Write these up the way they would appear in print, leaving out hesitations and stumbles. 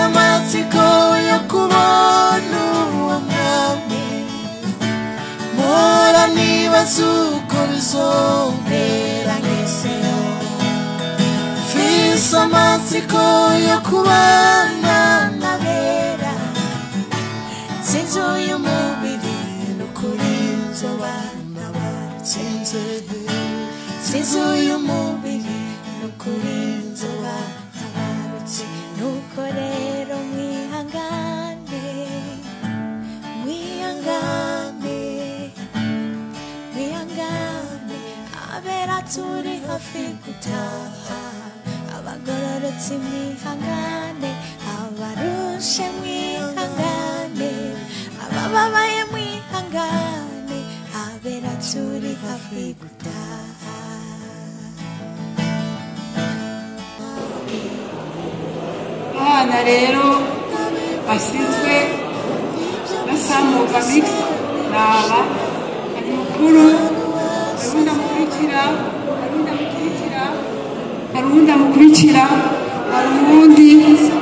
amatsiko yo kubona uwo mwami mpora nibaza uko bizongera ngezeyo mfise amatsiko yo kubana n'abera sinzi uyu mubiri n'ukuri nzobana batsinze sinzi uyu mubiri n'ukuri nzobana barutse nuko rero mwihangane mwihangane mwihangane abera turi hafi gutaha abagororotse mwihangane abarushe mwihangane abababaye mwihangane abera turi hafi gutaha. Abana rero basizwe na Samuva Mix naba ari mukuru harunda mukurikira hari ubundi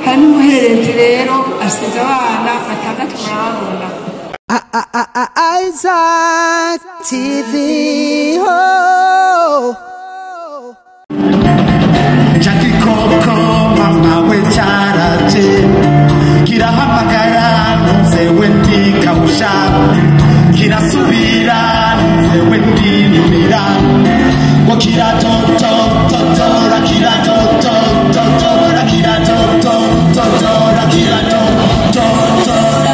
hari n'umuhererezi rero asize abana batandatu murababona. Isaac TV ho Jackie Coco mama we charaje kirahamagara nzewe ndikausha kirasubira nzewe ndinumira ngo kiratotototora kiratotototora kiratotototora kiratototora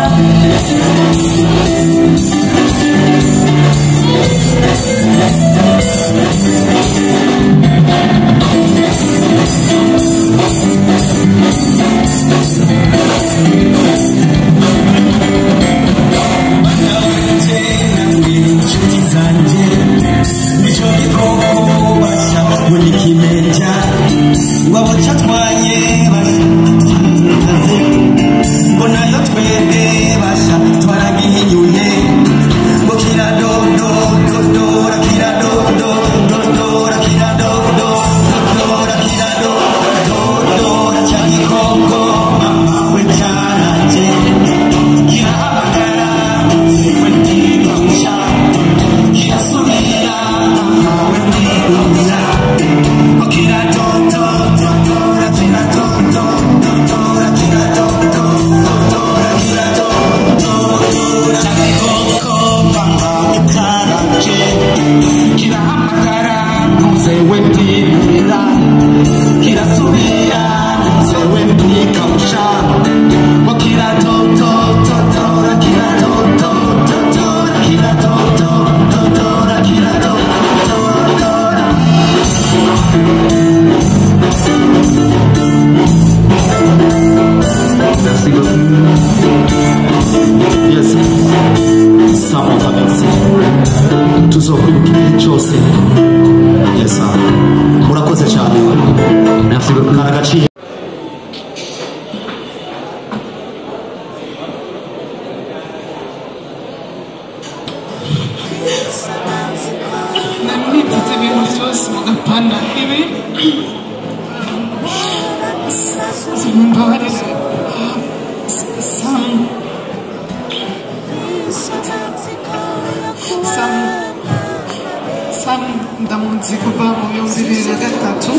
ndamunzi kuva mu 2003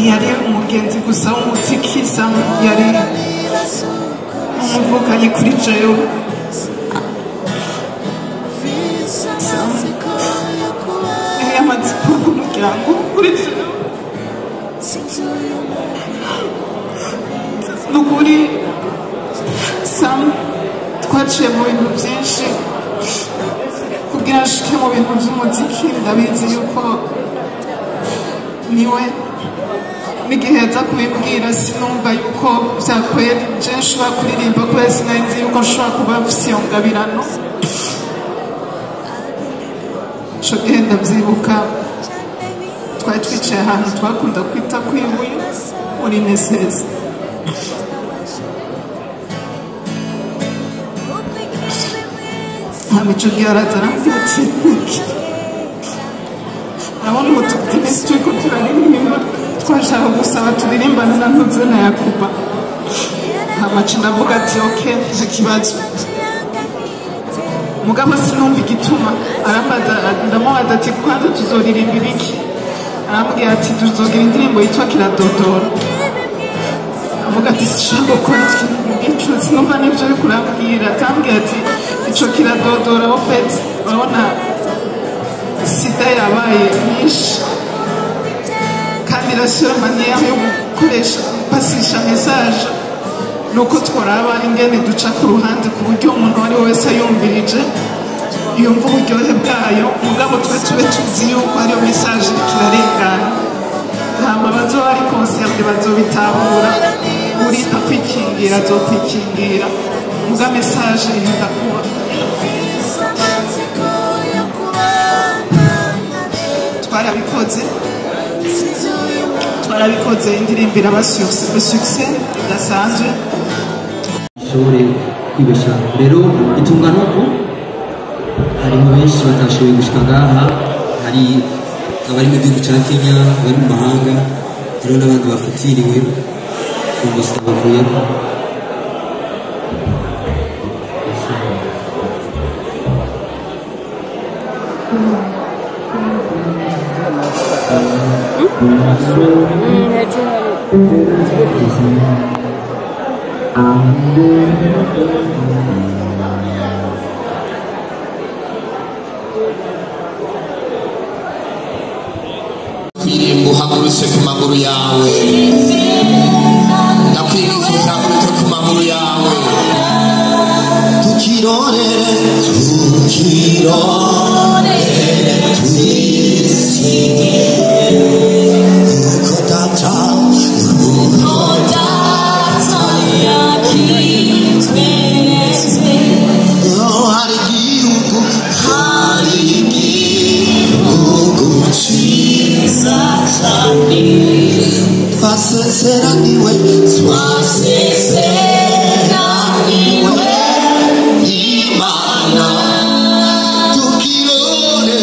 yari umugenzi gusa w'umuziki yari umuvukanyi kuri jewe yari amaze kuvuga umuryango kuri jewe nukuri Sam twaciye mu bintu byinshi kugira ashike mu bintu by'umuziki ndabizi yuko niwe n'igihe yaza kubimbwira sinumva yuko byakwera je nshobora kuririmba kubera sinari yuko nshobora kuba mfise iyo ngabirano ico gihe ndavyibuka twari twicaye ahantu twakunda kwita kwibuye muri Neseze hama ico gihe araza arambwira ati urabona ubu dufite iminsi turiko turaririmba twashaka gusaba turirimbane na ntuze na Yakuba hama ca ndavuga ati ok nta kibazo mugabo sinumva igituma ndamubaza ati kwanza tuzoririmbira iki arambwira ati tuzogira indirimbo yitwa Kiradodora avuga ati sinshaka gukora ico sinumva n'ivyo ariko urambwira atambwira ati ico Kiradodora wo peti urabona sida yabaye nyinshi kandi rasiyo manière yo gukoresha pasisha message nuko tworaba ingene duca ku ruhande ku buryo umuntu wari wese yumvirije yumva uburyohe bwayo mugabo tube tuzi yuko ariyo message kirarengana hama bazoba ari concert bazobitahura uri akwikingira azokwikingira muga message irinda kuba twarabikoze indirimbo iraba success idasanzwe ishobore kwibesha rero itungana uko harimo benshi batashoboye gushika ngaha hari abari mu gihugu cya Kenya bari mu mahanga hariho n'abandi bafatiriwe kumva zitabavuyeko kwirimba uhagurutse ku maguru yawe nakwigize uhagurutse ku maguru yawe tukirorere Twasezeraniwe Imana tukirore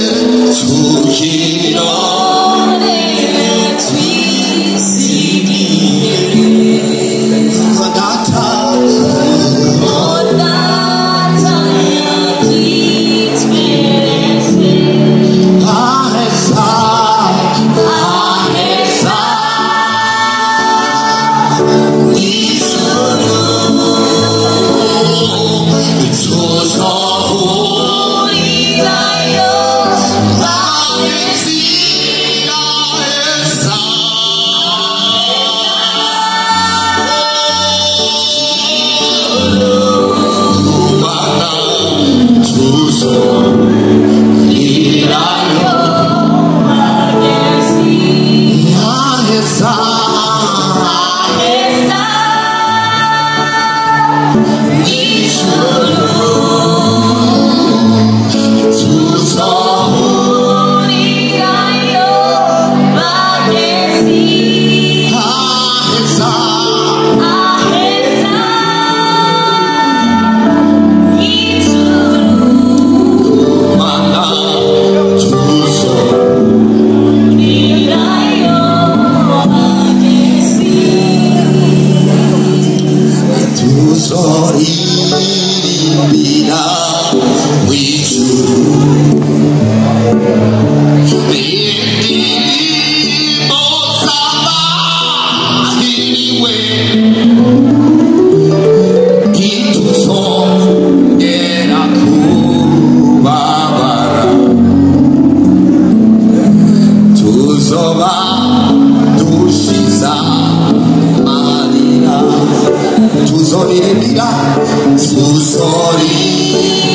Tuzorira, tuzorira.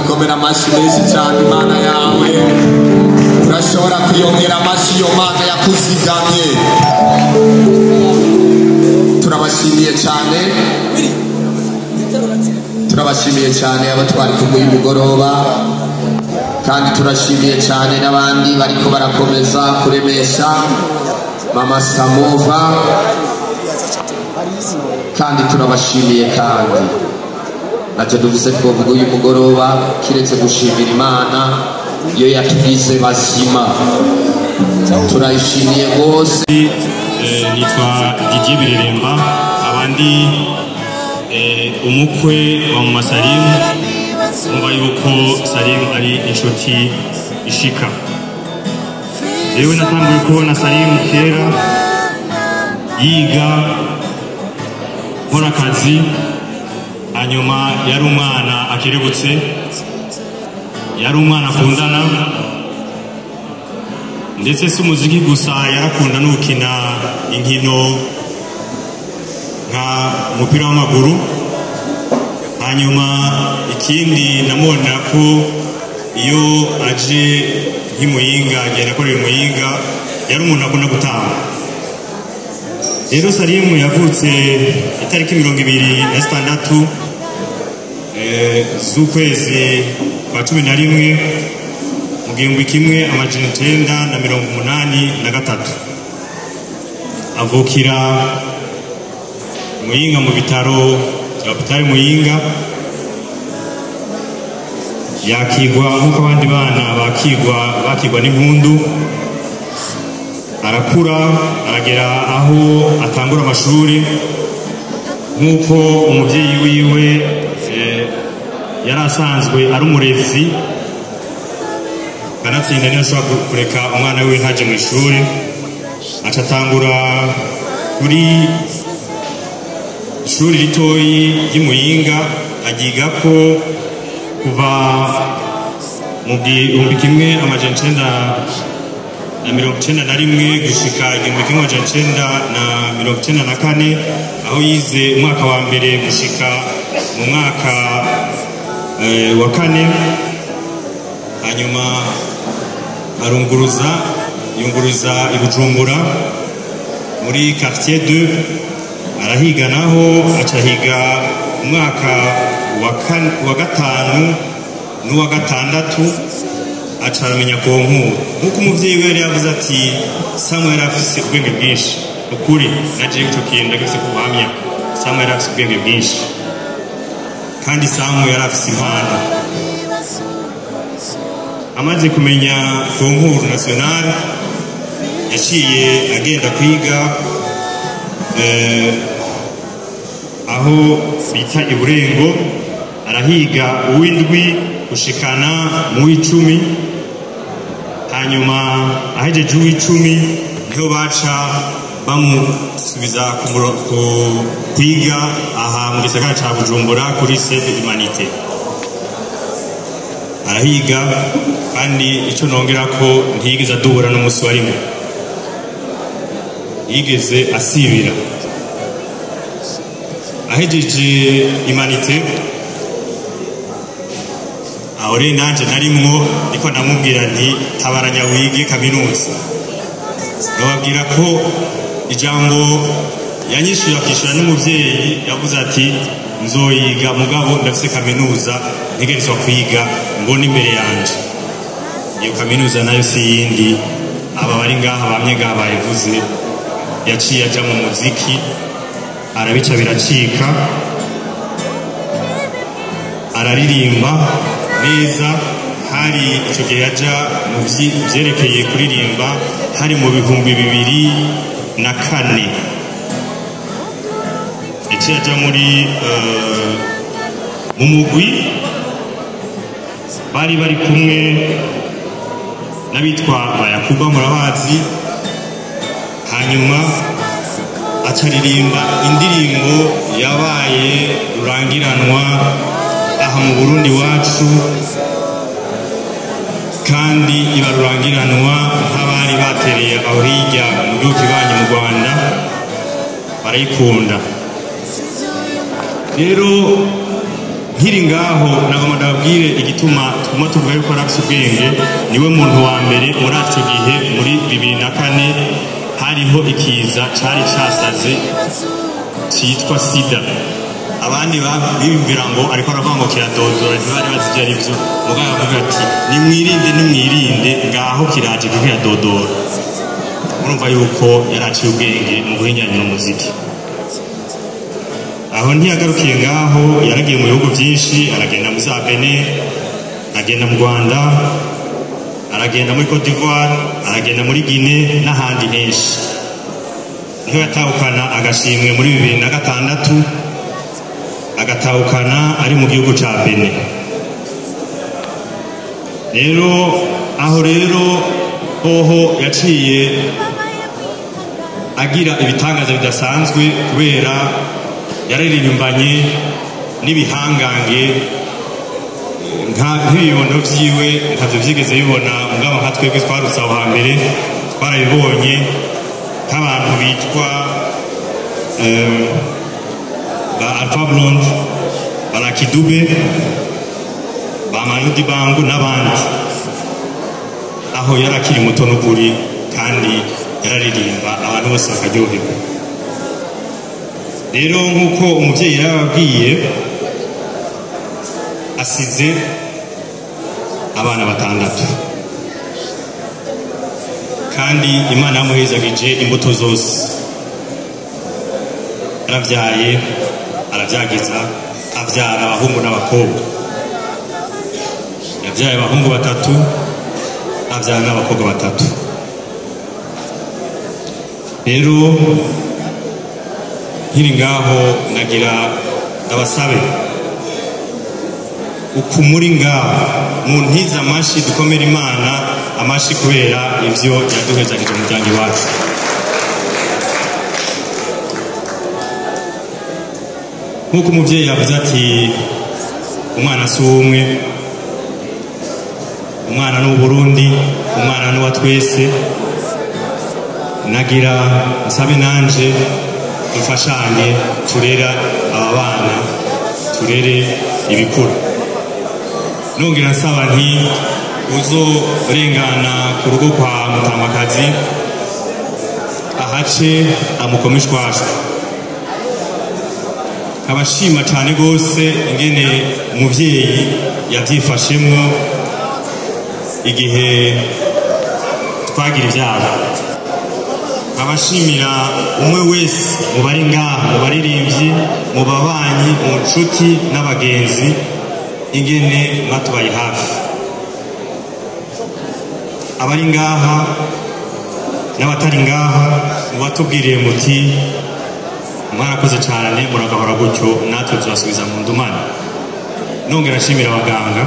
mukomera amashyi menshi cyane imana yawe urashobora kwiyongera amashyi iyo mana yakuzigamye turabashimiye cyane abo twari kumwe uyu mugoroba kandi turashimiye cyane n'abandi bariko barakomeza kuremesha mama Samova kandi turabashimiye kandi nacyo duvise twovuga uyu mugoroba kiretse gushimira imana iyo yatugize bazima turayishimiye rwose. Nitwa Didier Bireremba abandi umukwe wa mama Salim umva yuko Salim ari inshuti ishika rero natanguye kubona Salim kera yiga nkora akazi hanyuma yari umwana akirebutse yari umwana akundana ndetse si umuziki gusa yarakunda no gukina inkino nka umupira w'amaguru hanyuma ikindi namubona ko iyo aje nk'imuyinga agenda akorera imuyinga yari umuntu akunda gutanga rero Salimu yavutse itariki 26 z'ukwezi kwa 11 mu gihumbi kimwe amajana 983 avukira Muyinga mu bitaro Hopital Muyinga yakigwa nk'uko abandi bana bakigwa n'impundu arakura aragera aho atangura amashuri nk'uko umubyeyi wiwe yari asanzwe ari umurezi kanatsinda niyo ashobora kureka umwana we ntaje mu ishuri aca atangura kuri ishuri ritoyi ry'Imuyinga agiga ko kuva mu gihumbi kimwe amajana 991 gushika igihumbi kimwe amajana 994 aho yize umwaka wa mbere gushika mu mwaka wa kane hanyuma yunguruza i Bujumbura muri quartier 2 arahiga naho acahiga umwaka wa gatanu n'uwa gatandatu acaramenya ko nk'uko umuvyeyi we yari yavuze ati Samuel yari afise ubwenge bwinshi ukuri naje icyo kintu ndagise kubuhamya Samuel yari afise ubwenge bwinshi kandi Samuel yari afise impano amaze kumenya konkuru national yaciye agenda kwiga aho bita Iburengo arahiga uw'indwi gushikana mu w'icumi hanyuma ahejeje uw'icumi niho baca bamusubiza kwiga aha mu gisagara ca Bujumbura kuri Sede Humanité arahiga kandi icyo nongera ko ntiyigeze adubura n'umunsi wa rimwe yigeze asibira ahejeje Humanité aho rero nanje narimwo niko namubwira nti tabaranya wige kaminuza nababwira ko ijambo yanyishyura akishyura n'umubyeyi yavuze ati nzoyiga mugabo ndafise kaminuza ntegerezwa kwiga mbona imbere yanje iyo kaminuza nayo si yindi aba bari ngaha bamye ngaha bayivuze yaciye aja mu muziki arabica biracika araririmba neza hari icyo gihe yaja mu byerekeye kuririmba hari mu 2004 yaciye aja muri mu mugwi bari kumwe n'abitwa Bayakuba murabazi hanyuma acaririmba indirimbo yabaye rurangiranwa aha mu Burundi wacu kandi ibarurangiranwa nk'abari batereye aho hirya mu gihugu kibanyi mu Rwanda barayikunda rero nkiri ngaho nagomba ndababwire igituma tuguma tuvuga yuko arafise ubwenge. Niwe muntu wa mbere muri ico gihe muri 2004 hariho ikiza cari casaze citwa sida. Abandi bibwira ngo ariko aravuga ngo kiradodora, ntibari bazi ivyo arivyo. Mugabo avuga ati nimwirinde ngaho kiraje kuko kiradodora. Urumva yuko yaraciye ubwenge mu guhinyanyura umuziki. Aho ntiyagarukiye ngaho, yaragiye mu bihugu byinshi, aragenda muri za Benin, aragenda mu Rwanda, aragenda muri Cote d'Ivoire, aragenda muri Guinée n'ahandi henshi. Niho yatahukana agashimwe muri 2006, agatahukana ari mu gihugu ca Benin. Rero aho hoho yaciye agira ibitangaza bidasanzwe kubera yararirimbanye n'ibihangange nk'ibibondo vyiwe ntavyo vyigeze bibona. Mugabo nka twebwe twarutse aho hambere twarabibonye nk'abantu bitwa ba Alpha Blondy, ba Lucky Dube, ba Manu Dibango n'abandi. Aho yarakiri muto n'ukuri kandi yararirimba abantu bose bakaryoherwa. Rero nk'uko umuvyeyi yarababwiye, asize abana 6 kandi Imana yamuhezagije imbuto zose. Yaravyaye, aravyagiza, avyara abahungu n'abakobwa. Yavyaye abahungu 3, avyara n'abakobwa 3. Rero nkiri ngaho nagira ndabasabe uku muri ngaho muntiza amashi, dukomera Imana amashi kubera ivyo yaduhezagije mu muryango wacu. Nk'uko umuvyeyi yavuze ati umwana si umwe, umwana ni Burundi, umwana ni wa twese. Nagira nsabe nanje dufashanye turera aba bana, turere ibikura. Nongera nsaba nti uzorengana ku rugo kwa Mutamakazi ahace amukomishwashwa. Abashima cyane gose ingene umuvyeyi yavyifashemwo igihe twagira ivyabo. Abashimira umwe wese mu bari ngaha, mu baririmbyi, mu babanyi, mu nshuti n'abagenzi ingene mwatubaye hafi. Abari ngaha n'abatari ngaha mubatubwiriye muti mwarakoze cyane, muragahora gutyo, natwe tuzasubiza mu ndumane. Nongera nshimira abaganga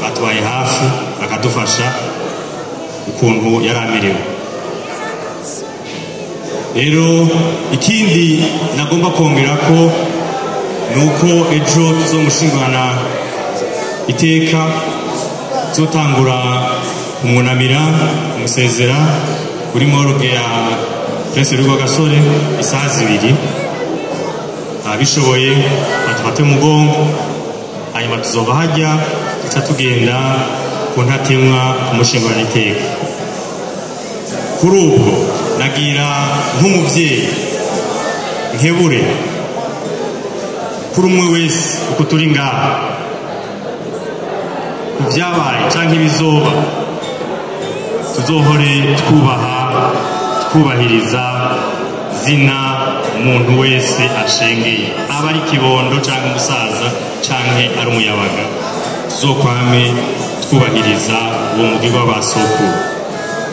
batubaye hafi bakadufasha ukuntu yaramerewe. Rero ikindi nagomba kongera ko nuko ejo tuzomushingana iteka, tuzotangura kumwunamira, kumusezera kuri morgue ya Prince Rwagasore isaha 2. Abishoboye batufate umugongo, hanyuma tuzova hajya tuca tugenda ku ntatemwa kumushingana iteka. Kuri ubwo nagira nk'umuvyeyi nkebure kuri umwe wese uko turi ngaha, kuvyabaye canke ibizoba, tuzohore twubaha twubahiriza zina umuntu wese ashengeye, aba ari kibondo canke umusaza canke ari umuyabaga. Tuzokwame twubahiriza uwo mugirwa w'abasokuru.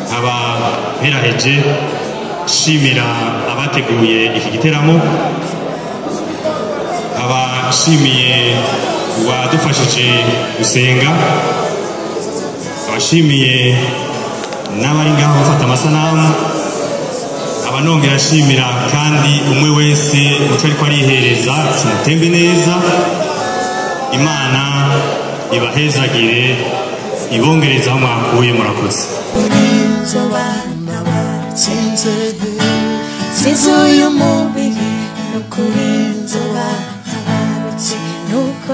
Nkaba mperaheje shimira abateguye iki giteramo, abashimiye uwadufashije gusenga, abashimiye n'abari ngaho bafata amasanamu, abanongera shimira kandi umwe wese uko ariko arihereza kimutembe neza. Imana ibahezagire, ibongereza aho mwakuye. Murakoze. Sinzi uyu mubiri n'ukuri nzoba ntabarutse, nuko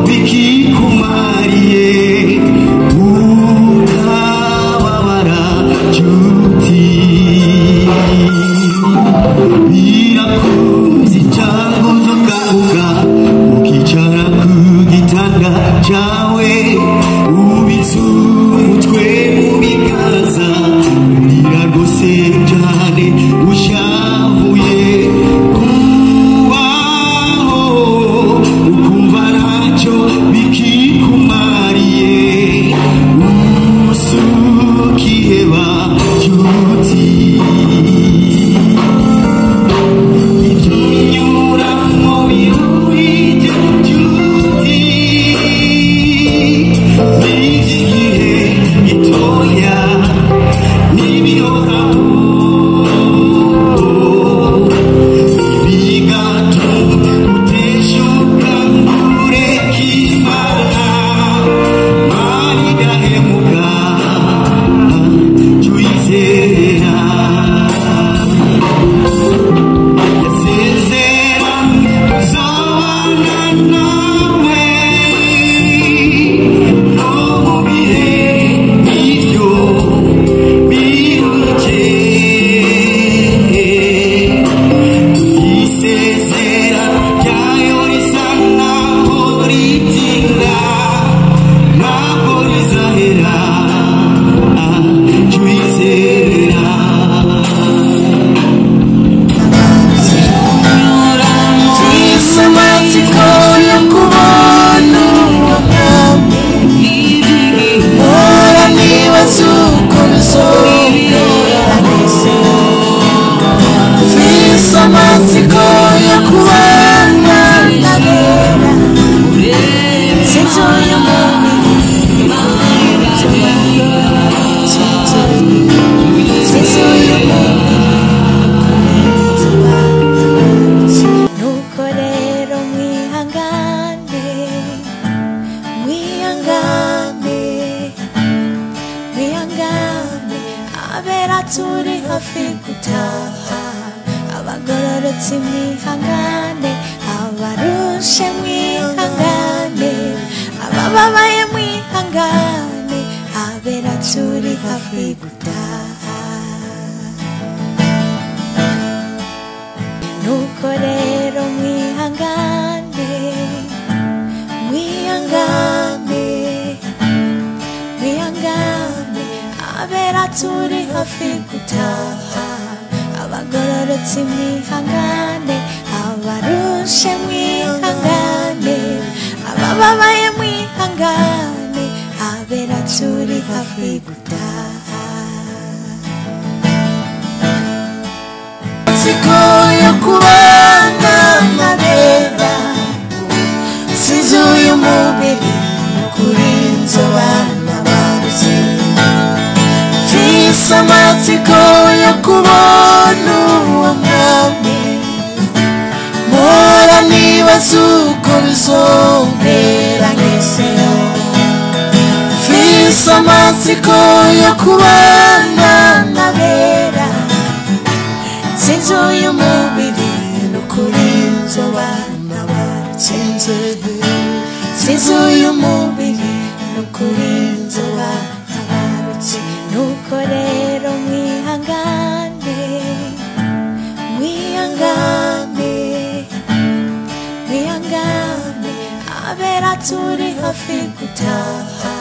bikikumariye utababara nshuti birakuzi cyangwa uzogaruka ukicara ku gitanda cyawe ubitse umutwe mu biganza urira rwose cyane ushavuye kubaho ukumva ntacyo bikikumariye usukiheba nshuti turi hafi gutaha abagororotsi mwihangane abarushe mwihangane abababaye mwihangane abera turi hafi gutaha nuko rero mwihangane mwihangane mwihangane abera turi hafi gutaha abagororotsi mwihangane abarushe mwihangane abababaye mwihangane abera turi hafi gutaha siko yo kubana nabera sizo y'umubiri kuri nzobana baruzi fisa amatsiko yo kubona uwo mwami mpora nibaza uko bizombera ngeseyo fisa amatsiko yo kubana nabera sinzo y'umubiri n'ukuri nzobana barutsinze sinzo y'umubiri n'ukuri nzobana barutse nuko rero mwihangane mwihangane mwihangane abera turi hafi gutaha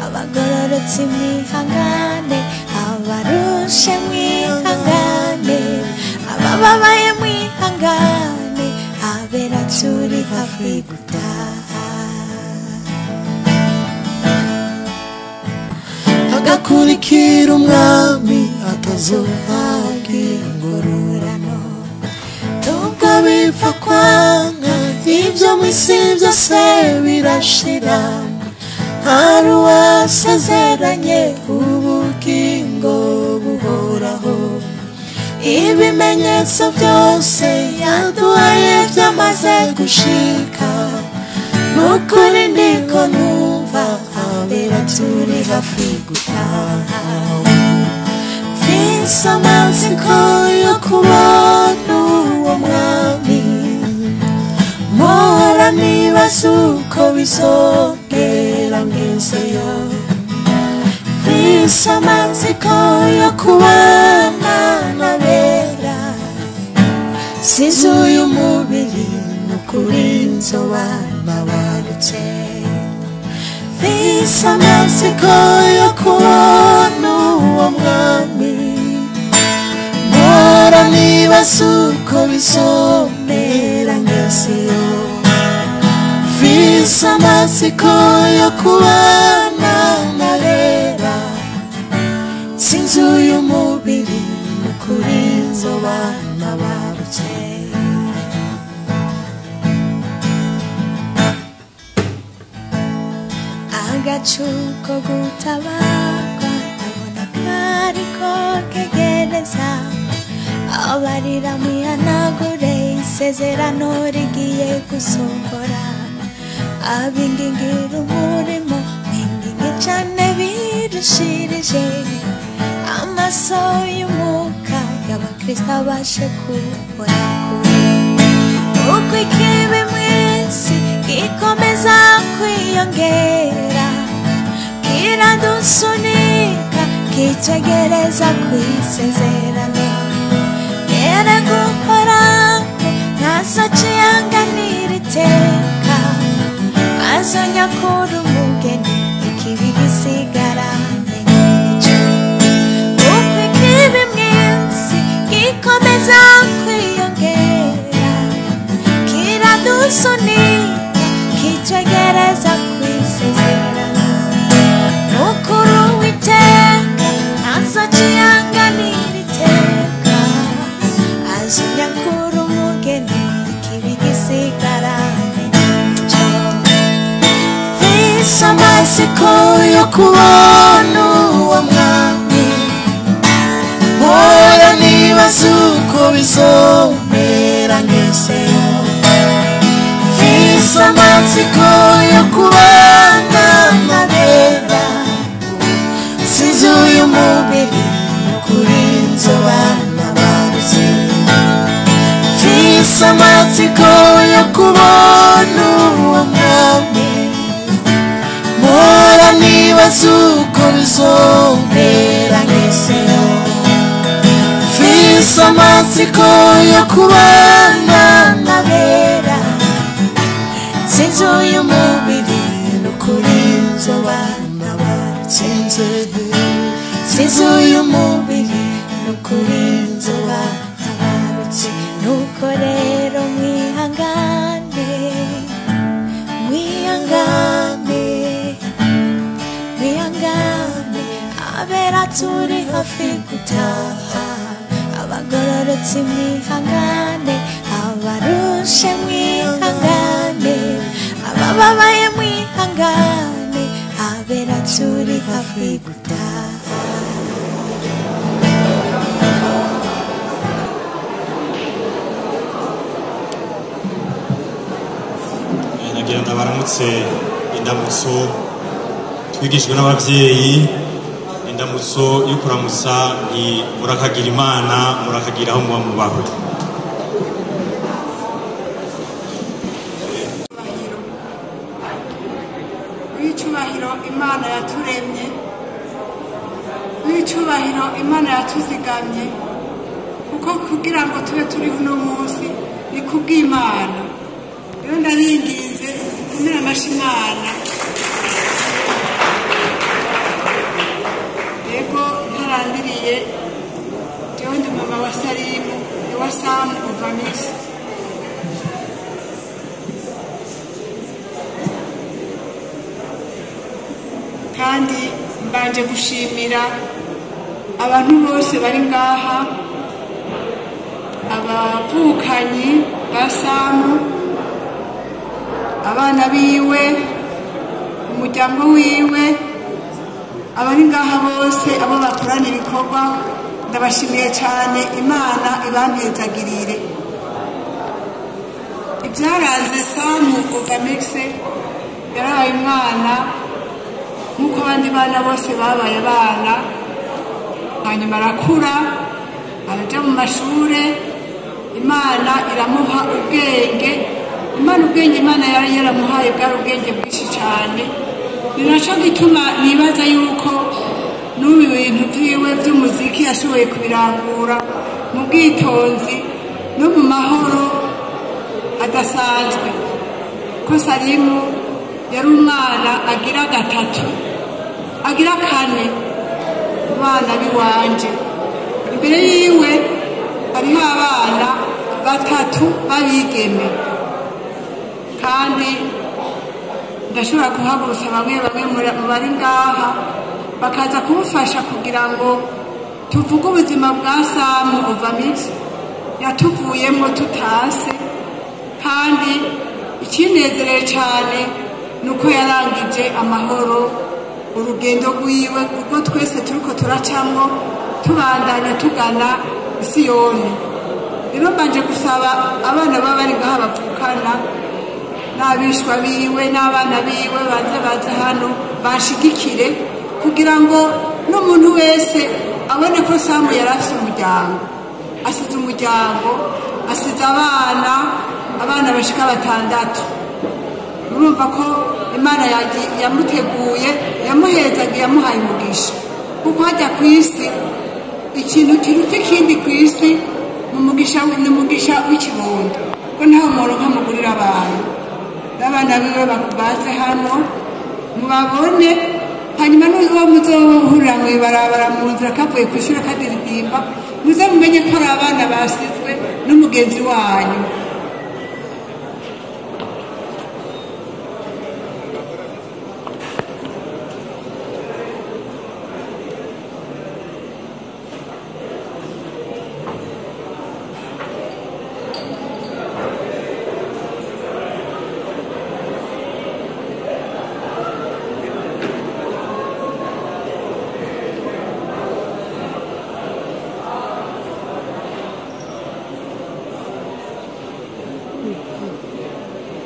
abagororotsi mwihangane abarushe mwihangane abababaye mwihangane abera turi hafi gutaha agakurikira umwami atazohabwa ingororano nubwo bipfa kwanga ibyo mu isi byose birashira hari uwasezeranye ubugingo buhoraho ibimenyetso byose yaduhaye byamaze gushika nukuri ndiko numva abera turi hafi gutaha mfise amatsiko yo kubona uwo mwami mpora niba nibaza uko bizongera ngezeyo mfise amatsiko yo kubana n'abera sinzi uyu mubiri n'ukuri nzoba nabarutse mfise amatsiko yo kubona uwo mwami mpora nibaza uko bizomera ngezeyo mfise amatsiko yo kubana n'abera sinzi uyu mubiri n'ukuri nzoba nabarutse agacu ko gutabarwa ndabona kariko kegereza abarira mwihanagure isezerano rigiye gusohora abingingira umurimo mwingingi cane birushirije amaso y'umwuka y'abakristo abashe kubona kure uko ikibi mw'isi gikomeza kwiyongera kiradusunika kitwegereza kw'isezerano yere guhoraho ntazociyanganira iteka azonyakura umugeni ikibi gisigarane n'ico uko ikibi mw'isi gikomeza kwiyongera kiradusunika kitwegereza kw'isezerano n'ukuri uwiteka ntazociyanganira iteka azonyakura umugeni ikibi gisigarane n'ico mfise amatsiko yo kubona uwo mwami mpora nibaza uko bizomera ngezeyo mfise amatsiko yo kubana n'abera sinzi uyu mubiri n'ukuri nzoba nabarutse mfise amatsiko yo kubona uwo mwami mpora nibaza uko bizomera ngezeyo mfise amatsiko yo kubana n'abera sinzi uyu mubiri n'ukuri nzoba nabarutse sinzi uyu mubiri n'ukuri nzoba nabarutse nuko rero mwihangane mwihangane mwihangane abera turi hafi gutaha abagororotsi mwihangane abarushe mwihangane abababaye mwihangane abera turi hafi gutaha nagira ndabaramutse indamutso twigishijwe n'abavyeyi indamutso yo kuramutsa ni murakagira Imana murakagira aho muba mubahwe w'icubahiro Imana yaturemye w'icubahiro Imana yatuzigamye kuko kugira ngo tube turi uno munsi ni kubw'Imana rero ndaringinze kumera amashimana yego ntarandiriye jewe ndi mama wa Salimu ni wa Samu kuva misi kandi mbanje gushimira abantu bose bari ngaha abavukanyi ba Samu abana biwe umuryango wiwe abari ngaha bose abo bakorana ibikorwa ndabashimiye cyane Imana ibampezagirire ibyaranze Samu Ovamix yarabaye umwana nk'uko abandi bana bose babaye abana hanyuma arakura araja mu mashure Imana iramuha ubwenge Imana ubwenge Imana yari yaramuhaye bwari ubwenge bwinshi cyane, ni nacyo gituma nibaza yuko n'ubu ibintu byiwe by'umuziki yashoboye kubirangura mu bwitonzi no mu mahoro adasanzwe. Ko Salimu yari umwana agira gatatu agira kane mu bana b'iwanje, imbere yiwe hariho abana batatu b'abigeme, kandi ndashobora kuhagurutsa bamwe mu bari ngaha bakaza kumufasha kugira ngo tuvuge ubuzima bwa Samu Ovamix yatuvuyemo tutase. Kandi ikinezereye cyane nuko yarangije amahoro urugendo rwiwe kuko twese turiko turacamwo tubandanya tugana Siyoni. Rero mbanje gusaba abana baba bari ngaha bavukana n'abishwa biwe n'abana biwe baze hano bashigikire kugira ngo n'umuntu wese abone ko Samu yari afite umuryango, asize umuryango, asize abana bashika 6. Murumva ko Imana yamuteguye, yamuhezagiye, yamuhaye umugisha, kuko hajya ku isi ikintu kiruta ikindi ku isi ni umugisha w'ikibondo, ko ntawe umuntu nkamugurira abantu. Abana biwe bakubaze hano mubabone, hanyuma n'uwo muzohurira mw'ibarabara mu nzira kavuye ku ishuri kadiridimba, muze mumenye ko ari abana basizwe n'umugenzi wanyu.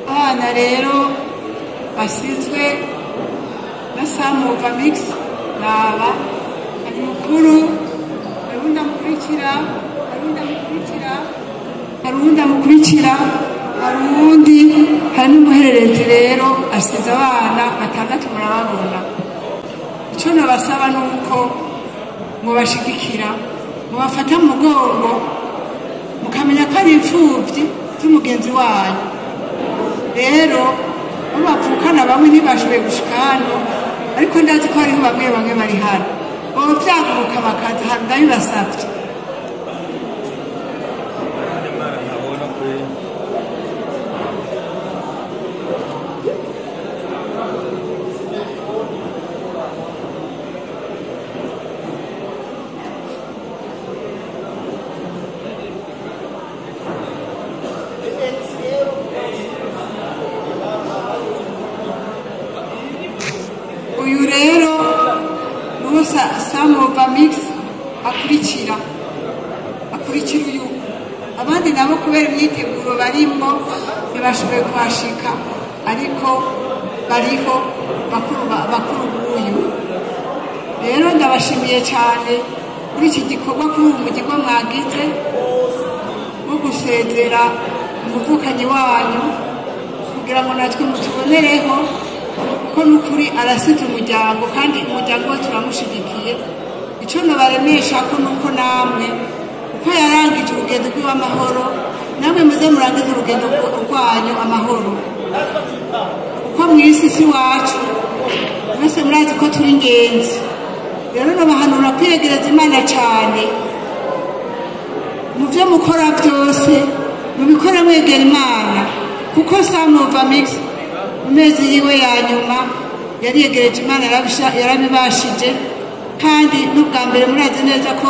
Abana rero basizwe na Samu Ovamix naba ari mukuru, arunda mukurikira, arundi hari n'umuhererezi rero asize abana 6 murababona. Icyo nabasaba nuko mubashigikira, mubafata mu mugongo, mukamenya ko ari imfuvyi z'umugenzi wanyu. Rero bavukana bamwe ntibashoboye gushika hano, ariko ndazi ko hariho bamwe bari hano boba vyaguruka bakaza hano, ndabibasavye. Uyu rero nuwo Samu Ovamix akurikira uyu. Abandi nabo kubera imyiteguro barimo ntibashoboye kuhashika, ariko bariho bakuru b'uyu. Rero ndabashimiye cyane kuri iki gikorwa, kuri uyu mugirwa mwagize wo gusezera umuvukanyi wanyu, kugira ngo natwe mutubonereho, kuko n'ukuri arasize umuryango, kandi umuryango we turamushigikiye. Icyo nabaremesha ko nuko namwe uko yarangije urugendo rw'amahoro, namwe muze murangize urugendo rwanyu amahoro, kuko mu isi si wacu mwese murazi ko turi ingenzi. Rero nabahanura kwiyegereza Imana cyane, mu byo mukora byose mubikora mwegera Imana, kuko Samu Ovamix mu mezi yiwe ya nyuma yariyegereje Imana, yarabibashije. Kandi n'ubwa mbere murazi neza ko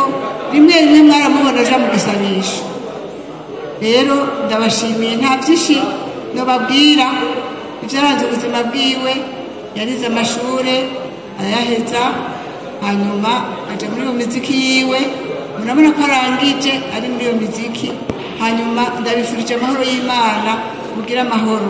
rimwe mwaramubona aja mu gisabisho. Rero ndabashimiye, nta byinshi nobabwira. Ibyaranze ubuzima bwiwe, yarize amashure arayaheza, hanyuma aja muri iyo miziki yiwe, murabona ko arangije ari muri iyo miziki. Hanyuma ndabifurije amahoro y'Imana, mugire amahoro.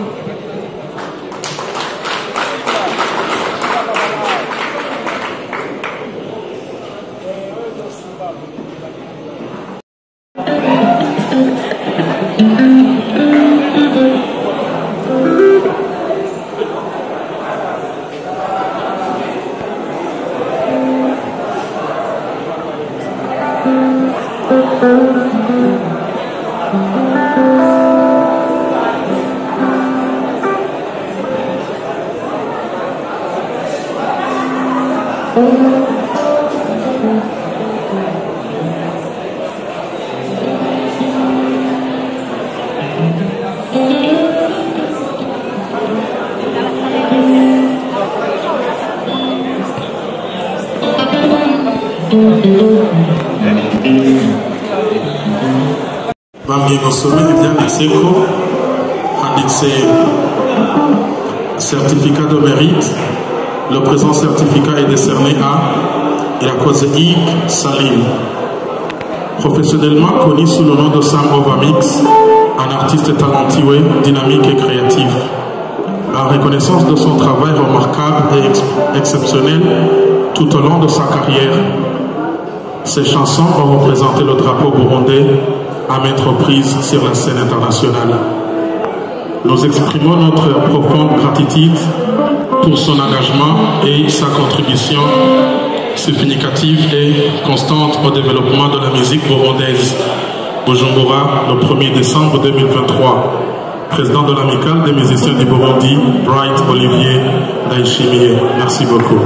bambwiye gusoma ibyanditseko handitse certificat de mérite. Le présent certificat est décerné à Irakoze Ig Salim, professionnellement connu sous le nom de Sam Ovamix, un artiste talentueux, dynamique et créatif. En reconnaissance de son travail remarquable et exceptionnel tout au long de sa carrière, ses chansons ont représenté le drapeau burundais à maintes reprises sur la scène internationale. Nous exprimons notre profonde gratitude pour son engagement et sa contribution significative et constante au développement de la musique burundaise. Bujumbura, le 1er décembre 2023. Président de l'amicale des musiciens du Burundi, Bright Olivier Ndayishimiye. Merci beaucoup.